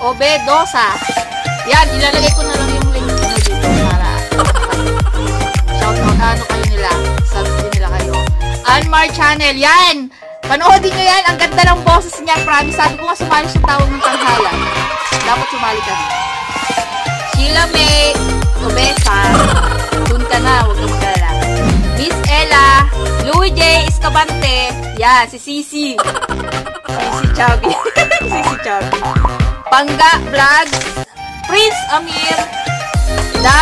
Obedosa. Yan, ilalagay ko na lang yung link nyo dito para shoutout, ano kayo nila, subscribe nila kayo. Anmar Channel, yan! Panoodin nyo yan, ang ganda ng boses niya, promise. Sabi ko nga sumali sa tawag ng tanghalan. Dapat sumali ka rin. Sheila May Obesa, dun ka na, huwag ka magkalala. Miss Ella, Louie J. Escabante, yan, si Sisi. Sisi Chubby. Sisi Chubby. Pangga Vlogs, Prince Amir, The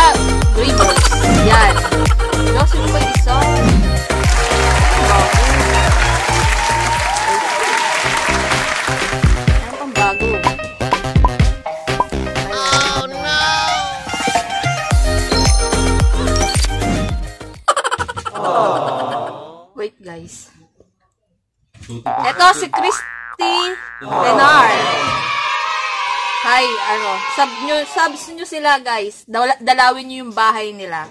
Dreamers. Yan. Diyos, sino ba yung isa? Ano pang bago? Oh, no! Wait, guys. Ito si Christy Benar. Hi, subs nyo sila, guys. Dalawin nyo yung bahay nila.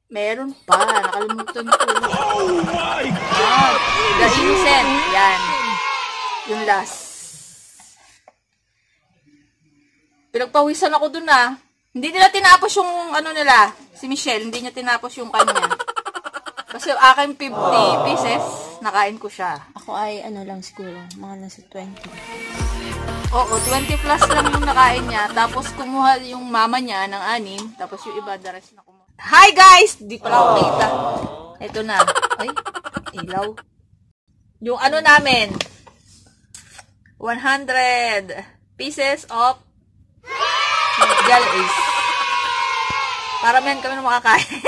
Meron pa. Nakalimutan ko. Oh my God! The Innocent. Yan. Yung last. Pinagpawisan ako dun, ah. Hindi nila tinapos yung, ano nila, si Michelle. Hindi niya tinapos yung kanya. Kasi akin 50 pieces, nakain ko siya. Ako ay ano lang siguro, mga nasa 20. Oo, 20 plus lang yung nakain niya. Tapos kumuha yung mama niya ng 6. Tapos yung iba, the rest na kumuha. Hi guys! Di pala ako kita. Ito na. Ay, ilaw. Yung ano namin, 100 pieces of jellies. Paramihan kami na makakain.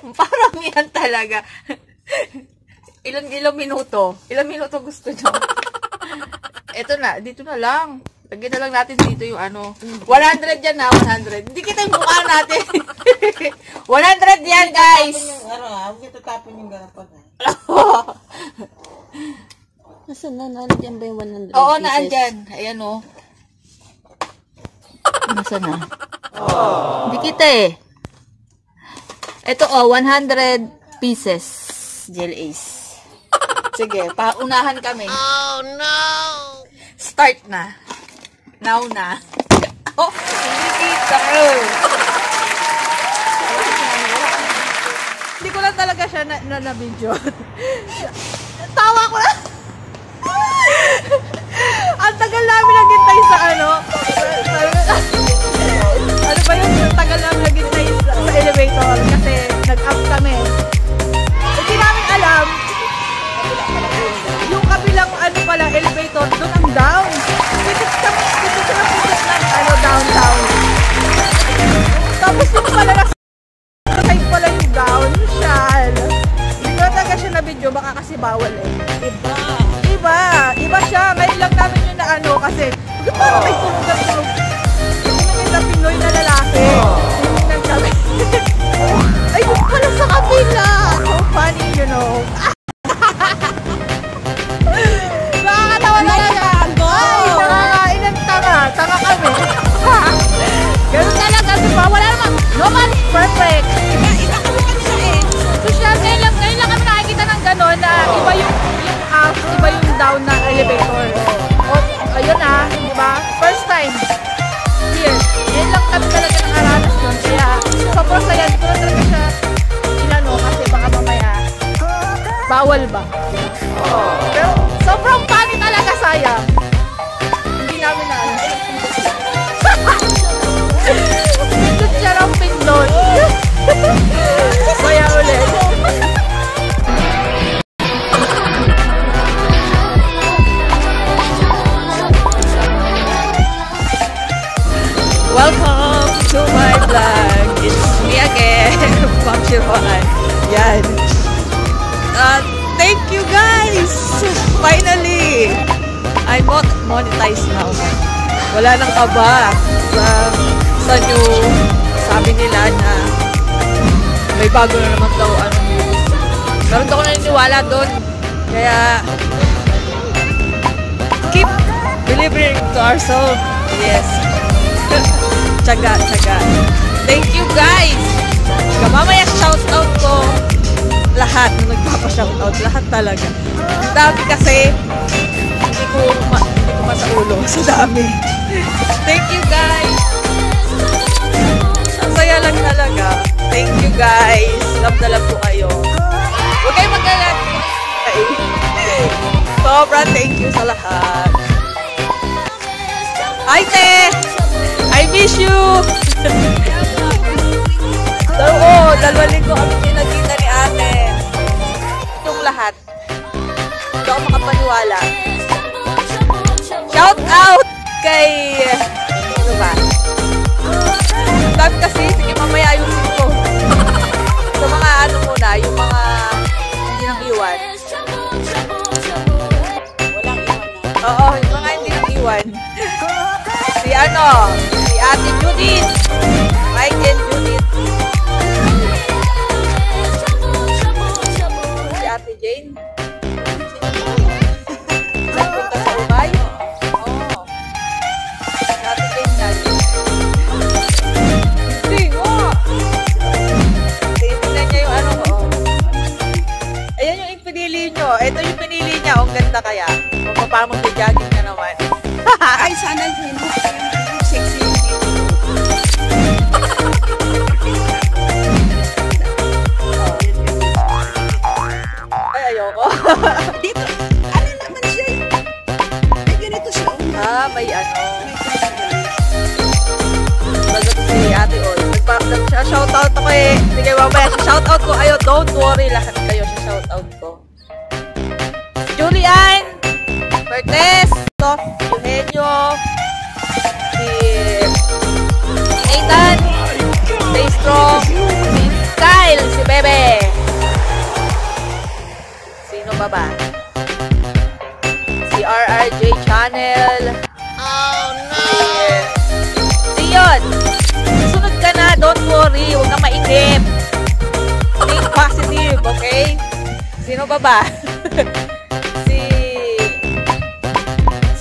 Paramihan talaga. Ilang minuto? Ilang minuto gusto nyo? Ito na, dito na lang. Lagyan na lang natin dito yung ano. 100 yan na, 100. Hindi kita yung mukha natin. 100 yan, guys. Huwag kita tapon yung garapan. Nasaan na? Nandiyan ba yung 100 Oo, pieces? naandyan. Ayan o. Nasaan na? Hindi kita eh. Ito o, 100 pieces. Jellies. Sige, paunahan kami. Oh, no! Start na. Now na. Oh, hindi kita. Hindi ko lang talaga siya na-video. Tawa ko lang. Ang tagal namin naghintay sa ano. Ano ba yun? Ang tagal namin naghintay sa elevator kasi nag-up kami. Hindi namin alam yung kabilang ano pala elevator, doon ang down. Dito sila pusit ng ano, downtown. Tapos yung pala side pala yung down. Shal. Hindi ko talaga siya na video, baka kasi bawal eh. Iba siya. Ngayon lang namin yun na ano kasi parang may tulog. Na Pinoy na lalaki. Tingnan kami. Ay, yung pala sa kapila. So funny, you know. Nakakatawa na yan. Ay, nakakain ng tanga. Tanga kami. Ganun talaga, diba? Wala naman. No man is perfect. Iba ko kanina eh. Social, ngayon lang kami nakikita ng gano'n na iba yung up, iba yung down na elevator. O, ayun ah, diba? First time. Here. Yan lang kami talaga ng aranas doon. Kaya, sobrang saya. Hindi ko na talaga siya inano kasi baka mamaya bawal ba? Pero, sobrang funny talaga, sayang. Hindi namin na alam. Pindot siya ng pindot. Kaya ulit. Welcome to my vlog. It's me again, Ma'am Shiroan. Yan. Thank you guys! Finally! I'm monetized now. Wala nang kaba sa new sabi nila na may bago na naman daw ano news. Pero hindi ako naniniwala doon. Kaya keep believing to ourselves. Yes. Tsaga. Thank you guys! Mamaya shoutout ko lahat na nagpapa-shoutout. Lahat talaga. Ang dami kasi hindi ko ulo. Sa dami. Thank you, guys. Ang saya lang talaga. Thank you, guys. Love na love po kayo. Huwag kayo mag-alat. Sobrang thank you sa lahat. Hi, te! I miss you! Oo, 2 linggo kami pinagkita ni ate. Itong lahat. Hindi ako makapaniwala. Shout out kay... Ano ba? Sabi kasi, sige mamaya ayusin ko. Sa mga ano muna, yung mga hindi nang iwan. Walang iwan na. Oo, yung mga hindi nang iwan. Si ano, si Ate Judith. Mike and Judith. Si Ate Jane. Nagpunta sa Umay. Oo. Si Ate Jane yan. Hindi, oo. Tingnan niya yung ano ko. Ayan yung pinili nyo. Ito yung pinili niya. Ang ganda kaya. Kung paano mag-jogging ka naman. Ay, sana yung sexy. Ay, ayoko. Dito, ano naman siya? May ganito siya. May ano. Bago si Ate Ol. Nagpa-shoutout ako eh. Sige, mamaya. Shoutout ko. Ayo, don't worry. Lahat kayo sa shoutout ko. Julian! Bertes! Eugenio! Si Nathan! Stay strong! Si Kyle! Si Bebe! Sino ba ba? Si RRJ Channel! Oh no! Si Yon! Sunod ka na! Don't worry! Huwag ka mainip! Think positive! Okay? Sino ba ba?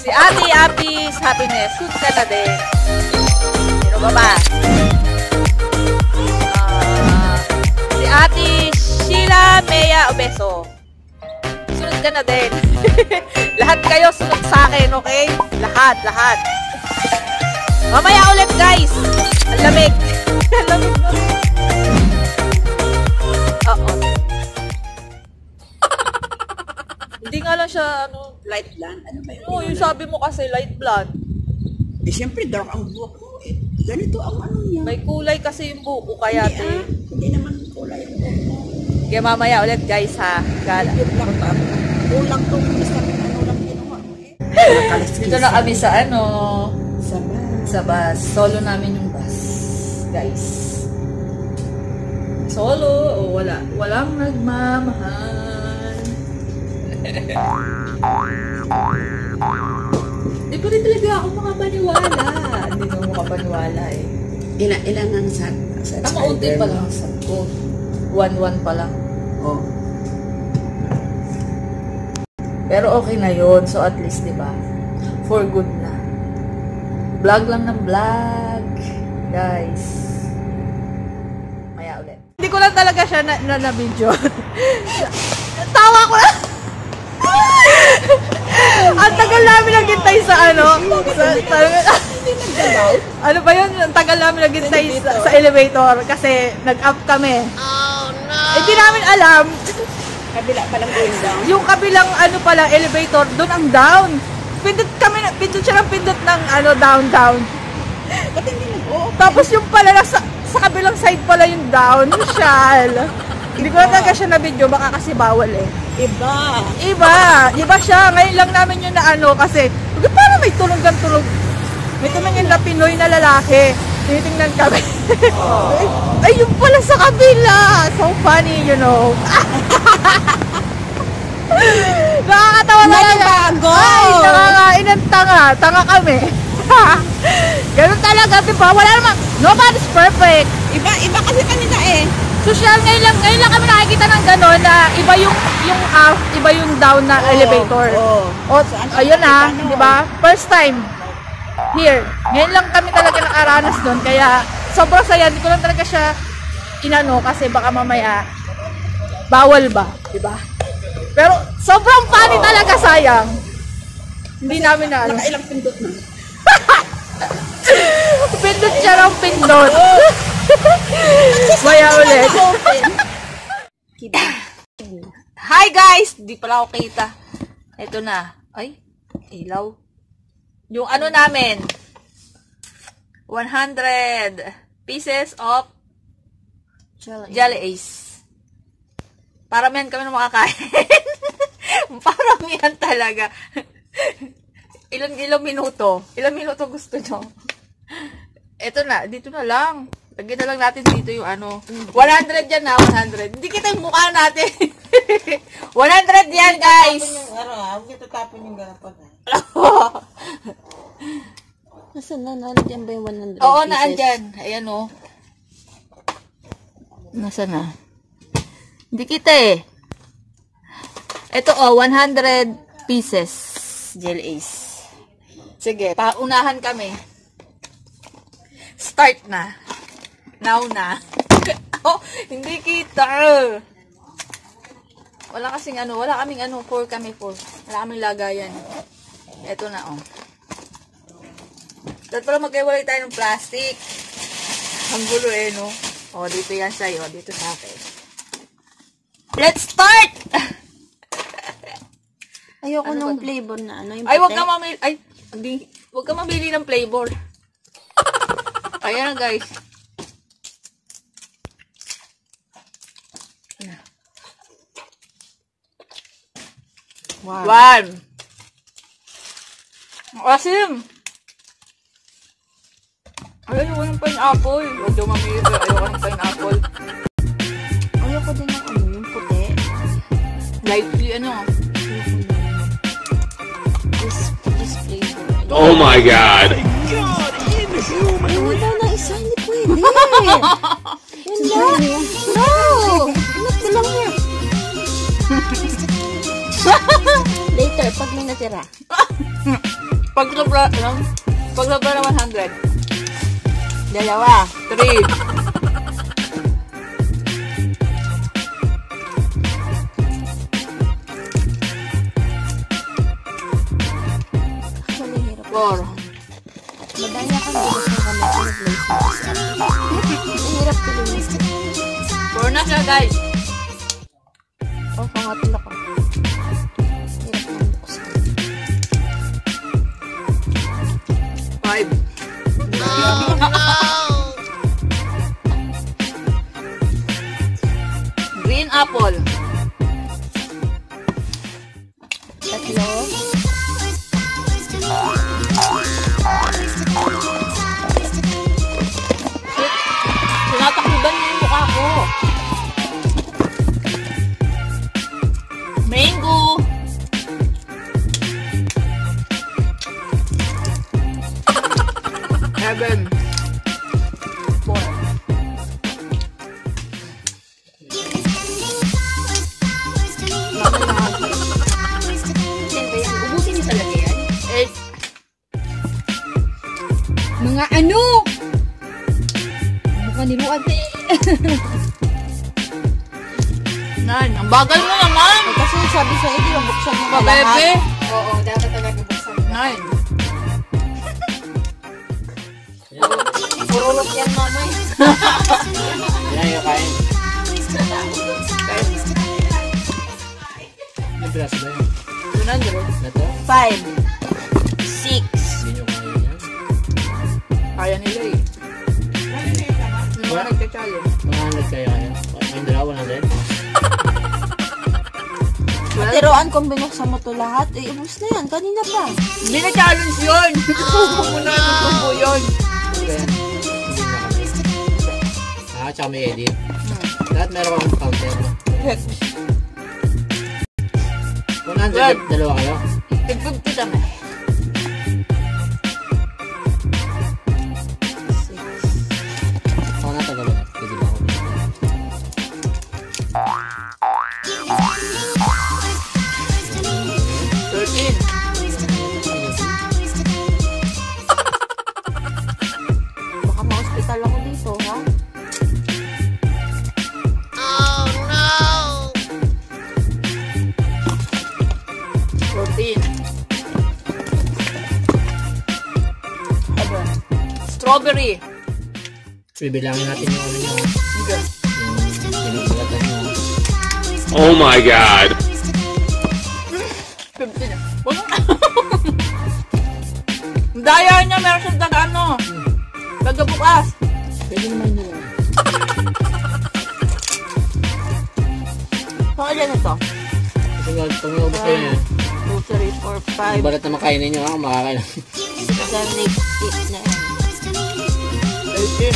Si Ate Abby's Happiness. Sunod ka na din. Sino ba ba? Si Ate Sheila Mea Obeso. Sunod ka na din. Lahat kayo sunod sa akin, okay? Lahat, lahat. Mamaya ulit, guys. Ang lamig. Ang lamig na rin. Oo. Hindi nga lang siya, ano, Light blonde. Ano ba yun? oo, yung sabi mo kasi light blonde. Eh, siyempre, dark ang buhok ko. Eh, ganito ang ano niya. May kulay kasi yung buko kaya, Hindi, te. hindi naman kulay ang buhok mo. Kaya mamaya ulit, guys, ha. Gala. Yun lang ba? Kulang to. Basta ano lang ginawa mo eh. Dito na kami sa, ano, Sama. sa bus. Solo namin yung bus, guys. Solo o wala? Walang nagmamahal. Di pa rin talaga ako makapaniwala. Hindi ko makapaniwala eh. Ilang ang sa Maunti pa lang sa ko. 1-1 pa lang. Oh. Pero okay na yun. So at least, di ba? For good na. Vlog lang ng vlog. Guys. Maya ulit. Hindi ko lang talaga siya na-video. Tawa ko lang. Ang tagal namin naghintay sa ano. Ano ba yun? Ang tagal namin naghintay sa elevator kasi nag-up kami. Oh no! Hindi namin alam. Kabila palang going down. Yung kabilang ano pala elevator, doon ang down. Pindot siya ng pindot ng ano down. Ba't hindi nag-o? Tapos yung pala sa kabilang side pala yung down, Shal. Hindi ko na talaga siya na video, baka kasi bawal eh. Iba siya. Ngayon lang namin yun na ano kasi, parang may tulog. May tumingin na Pinoy na lalaki. Tinitingnan kami. Ay, yung pala sa kabila. So funny, you know. Nakakatawa talaga. Ay, nakakain ng tanga. Tanga kami. Ganun talaga, diba? Wala naman. Nobody's perfect. Iba kasi kanina eh. Social, ngayon lang kami nakikita ng gano'n na iba yung up, iba yung down na elevator. O, ayun na, di ba? First time. Here. Ngayon lang kami talaga nakaranas doon. Kaya, sobrang saya. Hindi ko lang talaga siya inano kasi baka mamaya bawal ba? Di ba? Pero, sobrang funny talaga, sayang. Hindi namin na ano. Nakailang pindot na. Pindot siya ng pindot. Maya ulit. Hi guys! Di pala ako kita. Ito na. Ay, ilaw. Yung ano namin. 100 pieces of Jelly Ace. Paramihan kami na makakain. Paramihan talaga. Ilang minuto? Ilang minuto gusto nyo? Ito na, dito na lang. Lagyan na lang natin dito yung ano. 100 yan na, 100. Hindi kita yung mukha natin. 100 yan, guys. Huwag kita tapon yung garapan. Nasaan na? Nandiyan ba yung 100 Oo, pieces? naandyan. Ayan o. Nasaan na? Hindi kita eh. Ito o, 100 pieces. Jelly Ace. Sige, paunahan kami. Start na. Now na. Oh, hindi kita. Wala kasing ano, wala kaming ano, 4 kami 4. Wala kaming lagayan. Ito na oh. Dapat pala magkaiwalay tayo ng plastic. Ang gulo eh, no? O, dito yan sa'yo. Dito sa akin. Let's start! Ayoko Ano nung ba? flavor na ano. Yung Ay, wag puti. ka mamili. Ay, hindi. Wag ka mabili ng flavor. Ayan na, guys. One. Asim. Ayoko ng pineapple. Huwag daw mamili. Ayoko ng pineapple. Ayoko din ng ano, yung puti. Lightly, ano. This flavor. Oh my god! Ay, wala na isa. Hindi pwede. Yun lang. No! Inat ko lang yan. Later, pag may natira. Pag sobra, ano? Pag sobra na 100. Dalawa. 3. Actually, hirap. 4. Madaya kang bilis ng kamay ko nag-lace. Ang hirap ko din. 4 na siya, guys. Oh, pangatil ako. Hirap ng buksan. 5. Green apple. 3. Tinatakbuban niyo yung mukha ko. Mango. 7. 4. Ubusin niyo talaga yan? 8. Mga ano? Mukha ni Luate. 9. Ang bagal mo naman. Kasi sabi sa hindi, buksan mo na Pabebe. lahat. Oo, dapat talaga buksan mo. 9. Purulot yan, mamay. Yan yung kain. May braso ba yun? 200. Na to? 5. 6. Hindi nyo kain yan? Kaya nila eh. Yung mga nagka-challenge. Mga 100 kaya yan? Yung dalawa 100? Tiruan kung binuksan mo to lahat, eh, ubus na yan. Kanina pa. Hindi na challenge yun. Subo mo na yung subo yun. Ano yan? Hindi na kami. Ah, tsaka may edit. Lahat meron akong counter. 100, dalawa kayo? Tig-50 kami. Ako na tagalo. Pwede ba ako? 13. Baka ma-hospital ako dito, ha? 14. Strawberry. Bibilangin natin yung ano nyo. Hindi. Yung pinagulatan nyo. Oh my God! 15 na. Daya niya, meron siyang taga ano. Taga bukas. Pwede naman yun. Saka dyan ito. Kasi nga, pag naubos kayo yan. 2, 3, 4, 5, Balat na makainin nyo ha, makakain. 7, 8, 8 na yan. 18.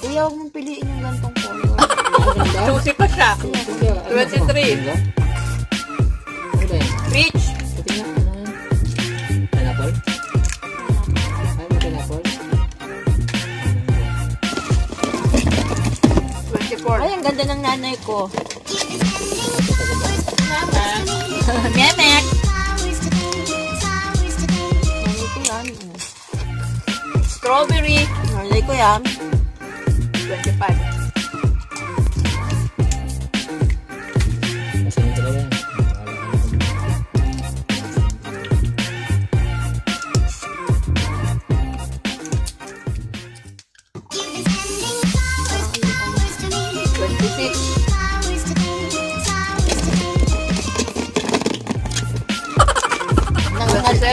Kuya, huwag mong piliin yung gantong color. Susi pa siya. 23. Ano ba yan? Peach. Puti nga, ano yan? Pineapple? Ay, may pineapple? 24. Ay, ang ganda ng nanay ko. Memek. Nanay ko yan. Strawberry. Nanay ko yan. 25. Kasi yung talaga yan.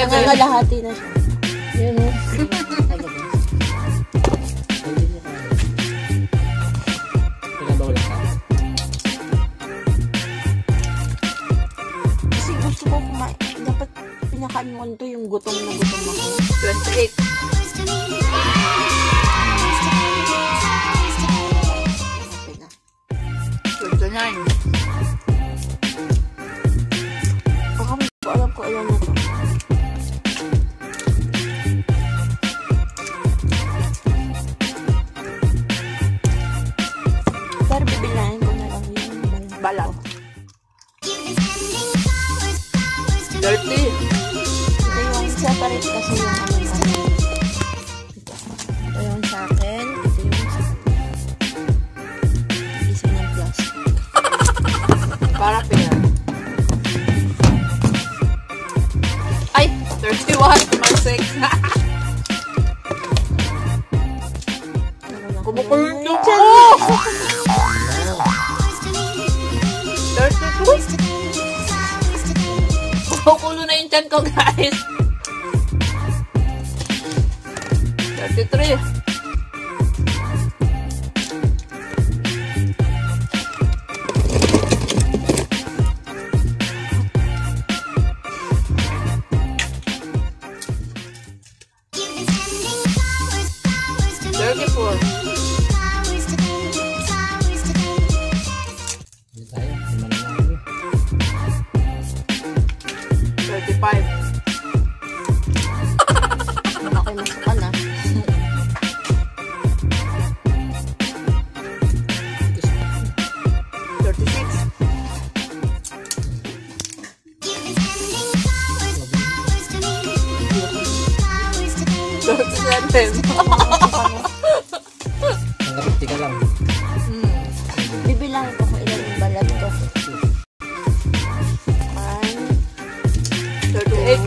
Nangangalahati na siya. Yan o. Pinabawala ka? Kasi gusto ko kumain. Dapat pinakain mo nito yung gutom na gutom ako. 28. Okay na. 29. Baka hindi ko alam ko alam na to. Pero bibilahin ko na lang yung Balat. 30. Ito yung separate kasi yung ano namin. Ito yung sa akin. Ito yung sa isa ng plastic. Para pair. Ay! 31. Tumalsik. Kumukulong yung ko! 32. Kumukulo na yung chan ko, guys. 33. 34. Hindi tayo. Hindi man lang. 35. Malaki masukan na. 36. 37. Hanggang 50 ka lang. Bibilangin ko kung ilan yung balat ko. 38.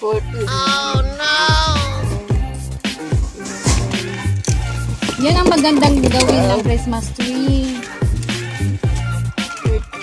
40. Yan ang magandang gawin ng Christmas tree. 50.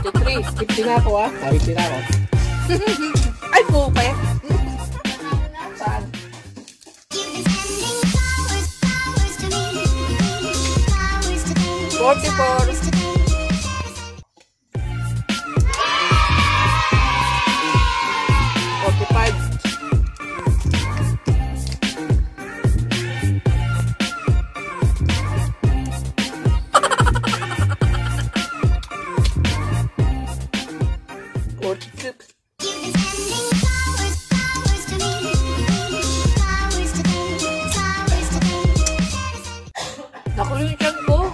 43. 50 na ako ah. 50 na ako. Ay, pupe. Saan? Nakulitan ko.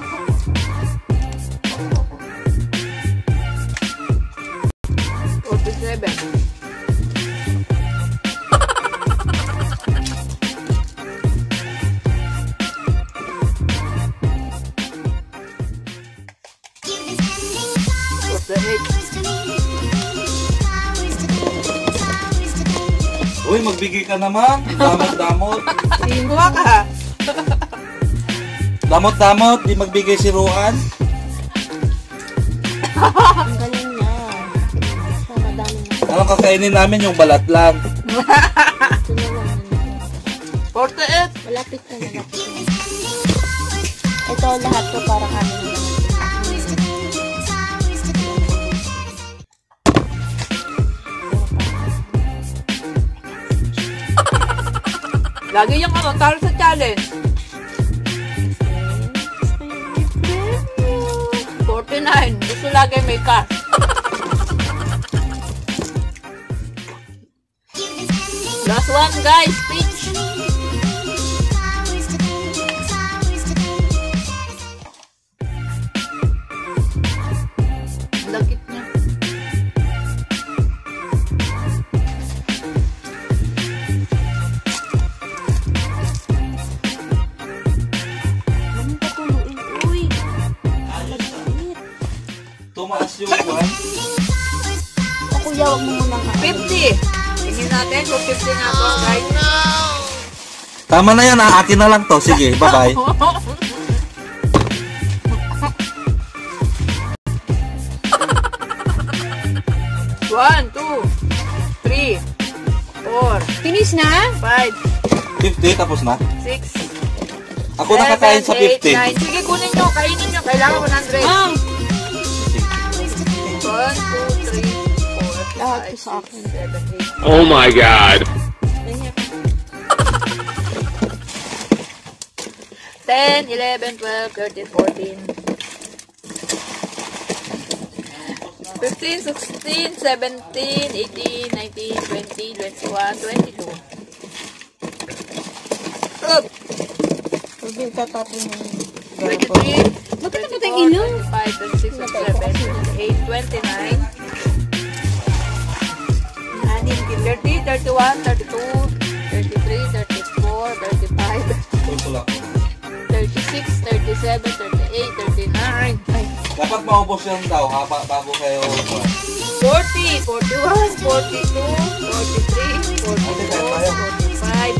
Uy, magbigay ka naman. Damot-damot. Singwa ka. Damot-damot, di magbigay si Ruan. Ang galing niya. Sa madami na. Anong kakainin namin? Yung balat lang. Ito na lang. 48. Malapit na, malapit na. Ito lahat to para kami na lang. Lagi yung ano, talo sa challenge. 49. Gusto lagi may cash. Last one, guys. Peach. Lagit niya. Anong pakuluin? Uy! Tumaas yung Ruan. O kuya, wag mo muna ka. 50. Tingin natin kung 50 na to, guys. Tama na yan, akin na lang to. Sige, bye-bye. One, two, three, 4, Finish na? 5, 50, tapos na. 6, Ako nakakain sa 50. 9. Sige, kunin nyo. Kainin nyo. Kailangan 100. Ah! 1, 2, 3, 4, Lahat 5, to sa akin. 6, 7, 8. Oh my god. 10, 11, 12, 13, 14, 15, 16, 17, 18, 19, 20, 21, 22. Up! Huwag yung tatapin mo. 23, Bakit ako 24, tayong inom? 25, 26, 27, 28, 29, 30, 31, 32, 33, 34, 35, 36, 37, 38, 39, Dapat maubos yan daw ha, bago kayo. 40, 41, 42, 43, 44, 45,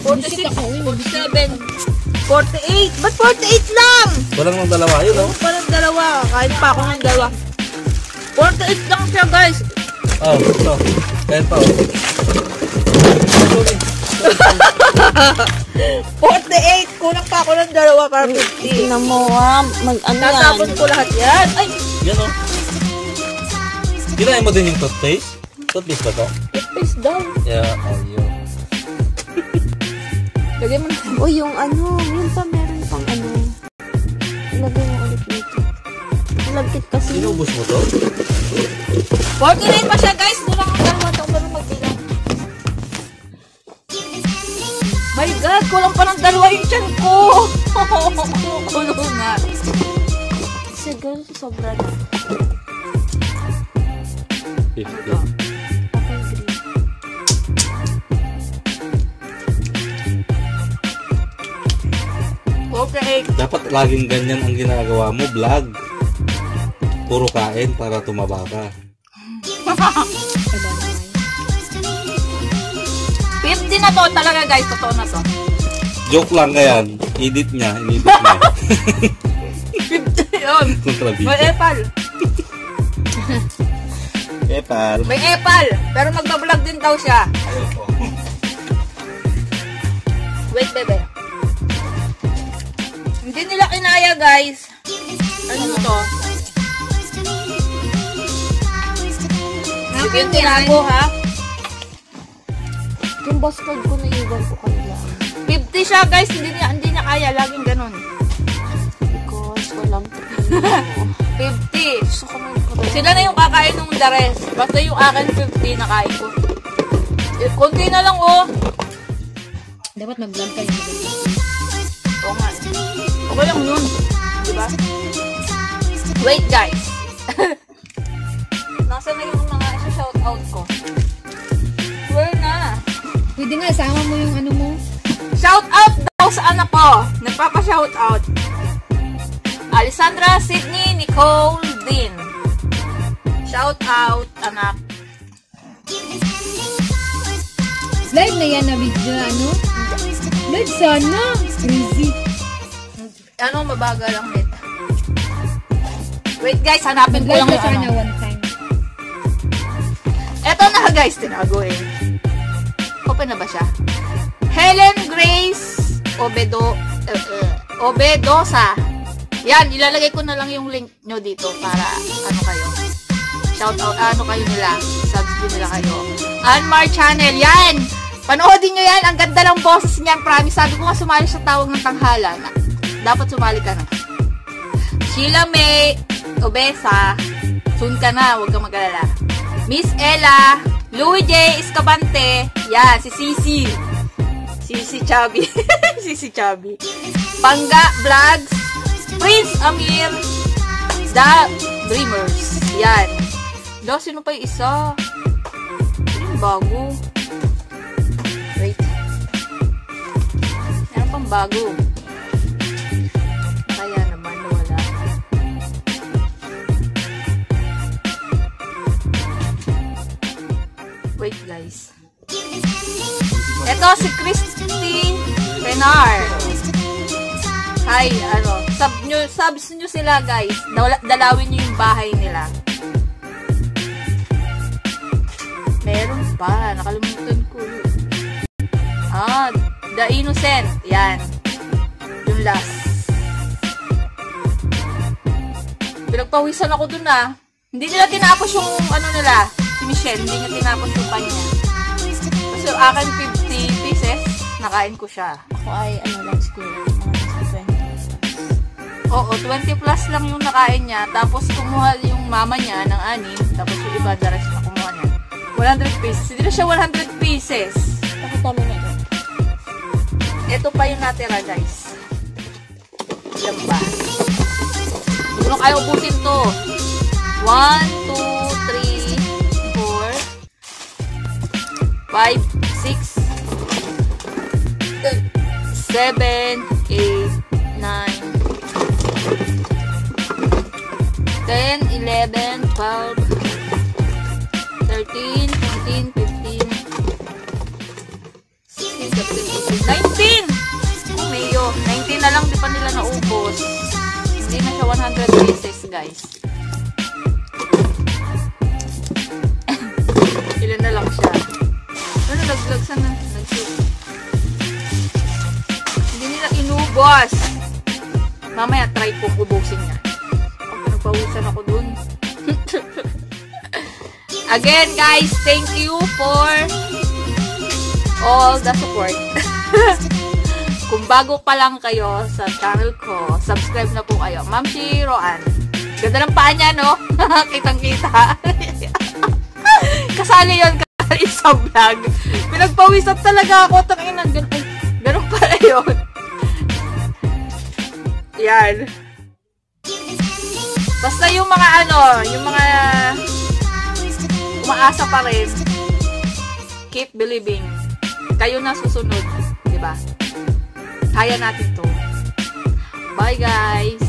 46, 47, 48. Ba't 48 lang? Walang ng dalawa yun, no? Parang dalawa. Kahit pa ako ng dalawa. 48 lang siya, guys. Oh, ito. Kahit pa, oh. 48. Kulang pa ako ng dalawa para 50. Tingnan mo ah. Ano yan? Tatapon ko lahat yan. Ay! Yan, oh. Kinain mo din yung toothpaste? Toothpaste ba to? Toothpaste daw. Yeah, oh, yun. Lagay mo na. O yung ano, yun pa meron pang ano. Ilagay mo ulit dito. Malagkit kasi. Inubos mo to? 49 pa siya, guys. Kulang ang dalawa. Ito ba magbilang? My God! Kulang pa ng dalawa yung tiyan ko. Kulo na. Siguro sobra na. 50. Okay, green. Okay. Dapat laging ganyan ang ginagawa mo, vlog. Puro kain para tumaba ka. 50 na to talaga, guys. Totoo na to. Joke lang yan. Edit niya. Inedit niya. 50 yun. Kontrabida. May epal. Epal. May epal. Pero magbablog din daw siya. Ayoko. Wait, bebe. Hindi nila kinaya, guys. Ano to? Sige yung tinago, ha? Yung boss code ko naiwan ko kanila. 50 siya, guys. Hindi niya kaya. Laging ganun. Because walang 50. gusto ko may Sila na yung kakain ng the rest. Basta yung akin 50 nakain ko. Kunti na lang, oh. Dapat mag-vlog kayo. Oo nga. Okay lang yun. Diba? Wait, guys. Nasa na yung mga shoutout ko? Where na? Pwede nga, isama mo yung ano mo. Shoutout daw sa anak ko. Nagpapa-shoutout. Alessandra Sydney Nicole Dean. Shoutout, anak. Live na yan na video, ano? Live sana. Crazy. Ano, mabagal lang net. Wait, guys. Hanapin ko Mag-live lang ka yung sana ano. one time. Eto na, guys. Tinago eh. Open na ba siya? Helen Grace Obedosa. Yan, ilalagay ko na lang yung link nyo dito para ano kayo. Shoutout, ano kayo nila. Subscribe nila kayo. Anmar Channel. Yan! Panoodin nyo yan. Ang ganda ng boses niyan. Promise. Sabi ko nga sumali sa tawag ng tanghalan. Dapat sumali ka na. Sheila May Obesa. Soon ka na. Huwag kang mag-alala. Miss Ella. Louie J. Escabante. Yan. Si Sisi. Sisi Chubby. Sisi Chubby. Pangga Vlogs. Prince Amir. The Dreamers. Yan. Do, sino pa yung isa? Yung bago. Wait. Meron pang bago. Kaya naman nawala. Wait, guys. Ito si Christy Penar. Hi, ano. Subs nyo sila, guys. Dalawin nyo yung bahay nila. Meron pa. Nakalimutan ko. Ah, The Innocent. Yan. Yung last. Pinagpawisan ako dun, ah. Hindi nila tinapos yung ano nila. Si Michelle, hindi niya tinapos yung kanya. Kasi akin 50 pieces, nakain ko siya. Ako ay ano lang siguro. Mga 20. Oo, 20 plus lang yung nakain niya. Tapos kumuha yung mama niya ng 6. Tapos yung iba, the rest na kumuha niya. 100 pieces. Hindi na siya 100 pieces. Bakit tama na ito? Ito pa yung natira, guys. Yan ba? Kung kayo ubusin to. 1, 2, 3, 4, 5, 6, 7, 8, 9, 10, 11, 12, 13, 14, 15, 16, 17, 18, 19! Oh, mayo. 19 na lang, di pa nila naubos. Hindi na siya 100 pieces, guys. Ilan na lang siya. Ano, naglag sana. Hindi nila inubos. Mamaya, try kong ubusin yan. Nagpawisan ako dun. Again, guys, thank you for all the support. Kung bago pa lang kayo sa channel ko, subscribe na po kayo. Ma'am si Roan. Ganda ng paa niya, no? Kitang-kita. Kasali yun, kasali sa vlog. Pinagpawisan talaga ako. Tangina, ganun pala yun. Yan. Basta yung mga ano, yung mga umaasa pa rin, keep believing. Kayo na susunod, diba? Kaya natin to. Bye, guys!